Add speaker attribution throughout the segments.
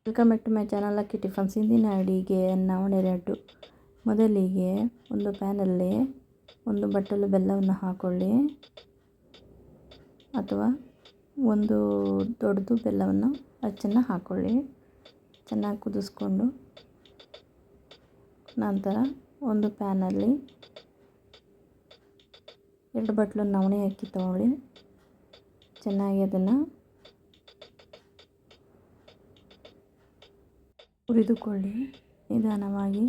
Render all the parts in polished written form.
Speaker 1: Welcome back to my channel Lucky Tiffins. ಇಂದಿನ ಅಡಿಗೆ ನವಣೆ ಲಡ್ಡು. ಮೊದಲಿಗೆ ಒಂದು ಪ್ಯಾನಲ್ಲಿ ಒಂದು ಬಟ್ಟಲು ಬೆಲ್ಲವನ್ನು ಹಾಕ್ಕೊಳ್ಳಿ, ಅಥವಾ ಒಂದು ದೊಡ್ಡದು ಬೆಲ್ಲವನ್ನು ಅಚ್ಚನ್ನು ಹಾಕ್ಕೊಳ್ಳಿ. ಚೆನ್ನಾಗಿ ಕುದಿಸ್ಕೊಂಡು ನಂತರ ಒಂದು ಪ್ಯಾನಲ್ಲಿ 2 ಬಟ್ಲು ನವಣೆ ಅಕ್ಕಿ ತಗೊಳ್ಳಿ. ಚೆನ್ನಾಗಿ ಅದನ್ನು ಹುರಿದುಕೊಳ್ಳಿ. ನಿಧಾನವಾಗಿ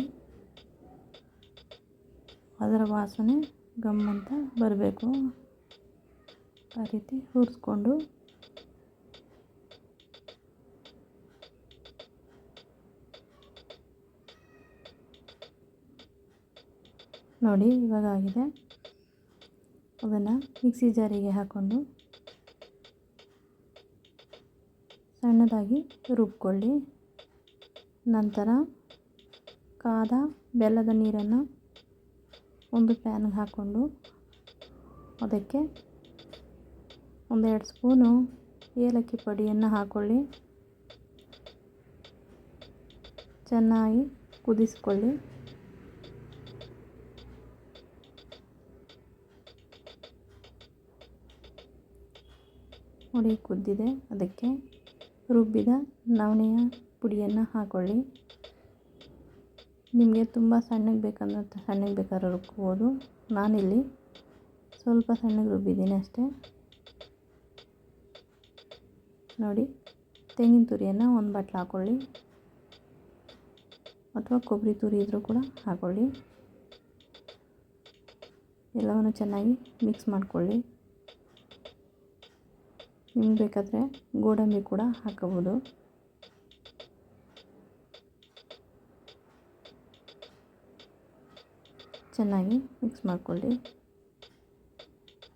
Speaker 1: ಅದರ ವಾಸನೆ ಗಮ್ಮಂತ ಬರಬೇಕು. ಆ ರೀತಿ ಹುರಿಸ್ಕೊಂಡು ನೋಡಿ, ಇವಾಗ ಆಗಿದೆ. ಅದನ್ನು ಮಿಕ್ಸಿ ಜಾರಿಗೆ ಹಾಕ್ಕೊಂಡು ಸಣ್ಣದಾಗಿ ರುಬ್ಕೊಳ್ಳಿ. ನಂತರ ಕಾದ ಬೆಲ್ಲದ ನೀರನ್ನು ಒಂದು ಪ್ಯಾನ್ಗೆ ಹಾಕ್ಕೊಂಡು ಅದಕ್ಕೆ 1-2 ಸ್ಪೂನು ಏಲಕ್ಕಿ ಪುಡಿಯನ್ನು ಹಾಕ್ಕೊಳ್ಳಿ. ಚೆನ್ನಾಗಿ ಕುದಿಸ್ಕೊಳ್ಳಿ. ನೋಡಿ, ಕುದ್ದಿದೆ. ಅದಕ್ಕೆ ರುಬ್ಬಿದ ನವಣೆಯ ಪುಡಿಯನ್ನು ಹಾಕ್ಕೊಳ್ಳಿ. ನಿಮಗೆ ತುಂಬ ಸಣ್ಣಗೆ ಬೇಕಂದ್ರೆ ಸಣ್ಣಗೆ ಬೇಕಾದ್ರೆ ರುಬ್ಕೋಬೋದು. ನಾನಿಲ್ಲಿ ಸ್ವಲ್ಪ ಸಣ್ಣಗೆ ರುಬ್ಬಿದ್ದೀನಿ ಅಷ್ಟೇ. ನೋಡಿ, ತೆಂಗಿನ ತುರಿಯನ್ನು 1 ಬಟ್ಲು ಹಾಕ್ಕೊಳ್ಳಿ, ಅಥವಾ ಕೊಬ್ಬರಿ ತುರಿ ಇದ್ದರೂ ಕೂಡ ಹಾಕ್ಕೊಳ್ಳಿ. ಎಲ್ಲವನ್ನು ಚೆನ್ನಾಗಿ ಮಿಕ್ಸ್ ಮಾಡಿಕೊಳ್ಳಿ. ನಿಮ್ಗೆ ಬೇಕಾದರೆ ಗೋಡಂಬಿ ಕೂಡ ಹಾಕಬಹುದು. ಚೆನ್ನಾಗಿ ಮಿಕ್ಸ್ ಮಾಡಿಕೊಳ್ಳಿ.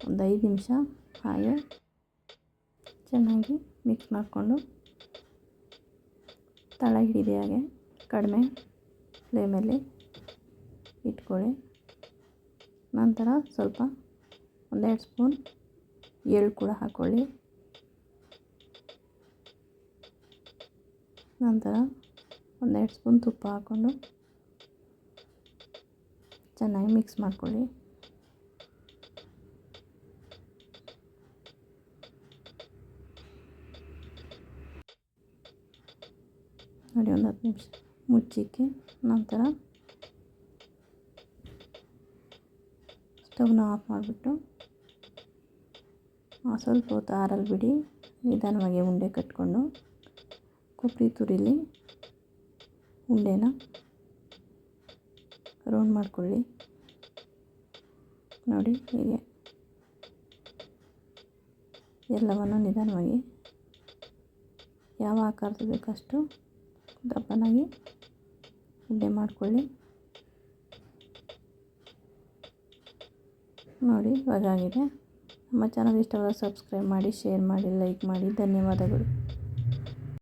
Speaker 1: ಒಂದು 5 ನಿಮಿಷ ಹಾಗೆ ಚೆನ್ನಾಗಿ ಮಿಕ್ಸ್ ಮಾಡಿಕೊಂಡು ತಳ ಹಿಡಿದೆ ಹಾಗೆ ಕಡಿಮೆ ಫ್ಲೇಮಲ್ಲಿ ಇಟ್ಕೊಳ್ಳಿ. ನಂತರ ಸ್ವಲ್ಪ 1-2 ಸ್ಪೂನ್ ಎಳ್ಳು ಕೂಡ ಹಾಕ್ಕೊಳ್ಳಿ. ನಂತರ 1-2 ಸ್ಪೂನ್ ತುಪ್ಪ ಹಾಕ್ಕೊಂಡು ಚೆನ್ನಾಗಿ ಮಿಕ್ಸ್ ಮಾಡ್ಕೊಳ್ಳಿ. ನೋಡಿ, ಒಂದು 10 ನಿಮಿಷ ಮುಚ್ಚಿಕ್ಕಿ ನಂತರ ಸ್ಟವ್ನ ಆಫ್ ಮಾಡಿಬಿಟ್ಟು ಸ್ವಲ್ಪ ಹೊತ್ತು ಆರಲು ಬಿಡಿ. ನಿಧಾನವಾಗಿ ಉಂಡೆ ಕಟ್ಕೊಂಡು ಕೊಬ್ಬರಿ ತುರಿಲಿ ಉಂಡೆನ ರೌಂಡ್ ಮಾಡ್ಕೊಳ್ಳಿ. ನೋಡಿ, ಹೀಗೆ ಎಲ್ಲವನ್ನು ನಿಧಾನವಾಗಿ ಯಾವ ಆಕಾರದ ಬೇಕಷ್ಟು ದಪ್ಪನಾಗಿ ಉಂಡೆ ಮಾಡ್ಕೊಳ್ಳಿ. ನೋಡಿ, ಇವಾಗ ಆಗಿದೆ. ನಮ್ಮ ಚಾನಲ್ ಇಷ್ಟವಾದ ಸಬ್ಸ್ಕ್ರೈಬ್ ಮಾಡಿ, ಶೇರ್ ಮಾಡಿ, ಲೈಕ್ ಮಾಡಿ. ಧನ್ಯವಾದಗಳು.